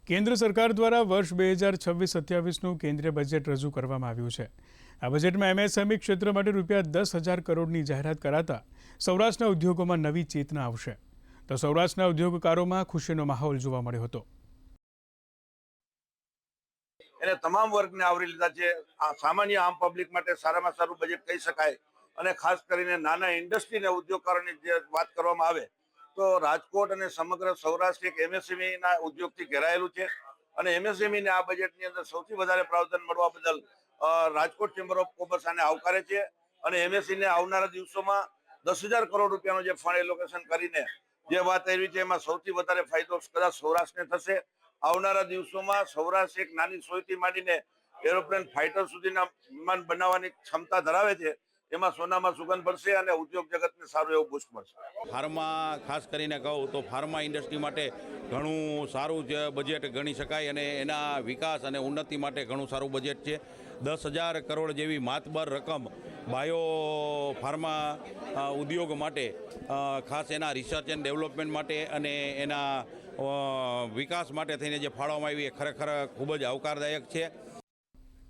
કેન્દ્ર સરકાર દ્વારા વર્ષ 2026-27નું કેન્દ્રીય બજેટ રજૂ કરવામાં આવ્યું છે। આ બજેટમાં એમએસએમઈ ક્ષેત્ર માટે રૂપિયા 10,000 કરોડની જાહેરાત કરાતા સૌરાષ્ટ્રના ઉદ્યોગોમાં નવી ચેતના આવશે, તો સૌરાષ્ટ્રના ઉદ્યોગકારોમાં ખુશીનો માહોલ જોવા મળ્યો હતો। એને તમામ વર્ગને આવરી લીધા છે। આ સામાન્ય આમ પબ્લિક માટે સારામાં સારું બજેટ કહી શકાય। અને ખાસ કરીને નાના ઇન્ડસ્ટ્રી અને ઉદ્યોગકારોની જે વાત કરવામાં આવે તો રાજકોટ અને સમગ્ર સૌરાષ્ટ્ર એક એમએસએમઈ ના ઉદ્યોગથી ઘેરાયેલું છે। અને એમએસએમઈ ને આ બજેટની અંદર સૌથી વધારે પ્રાવધાન મળવા બદલ રાજકોટ ચેમ્બર ઓફ કોમર્સ આને આવકારે છે। અને એમએસએમઈ ને આવનારા દિવસોમાં 10,000 કરોડ રૂપિયાનો જે ફંડ એલોકેશન કરીને જે વાત આવી છે એમાં સૌથી વધારે ફાયદો કદાચ સૌરાષ્ટ્રને થશે। આવનારા દિવસોમાં સૌરાષ્ટ્ર એક નાની સોયથી માંડીને એરોપ્લેન ફાઇટર સુધીના વિમાન બનાવવાની ક્ષમતા ધરાવે છે। એમાં સોનામાં સુગંધ પડશે અને ઉદ્યોગ જગતને સારું એવું બૂસ્ટ મળશે। ફાર્મા ખાસ કરીને કહું તો ફાર્મા ઇન્ડસ્ટ્રી માટે ઘણું સારું જ બજેટ ગણી શકાય અને એના વિકાસ અને ઉન્નતિ માટે ઘણું સારું બજેટ છે। 10,000 કરોડ જેવી માતબર રકમ બાયો ફાર્મા ઉદ્યોગ માટે ખાસ એના રિસર્ચ એન્ડ ડેવલપમેન્ટ માટે અને એના વિકાસ માટે થઈને જે ફાળવવામાં આવી એ ખરેખર ખૂબ જ આવકારદાયક છે।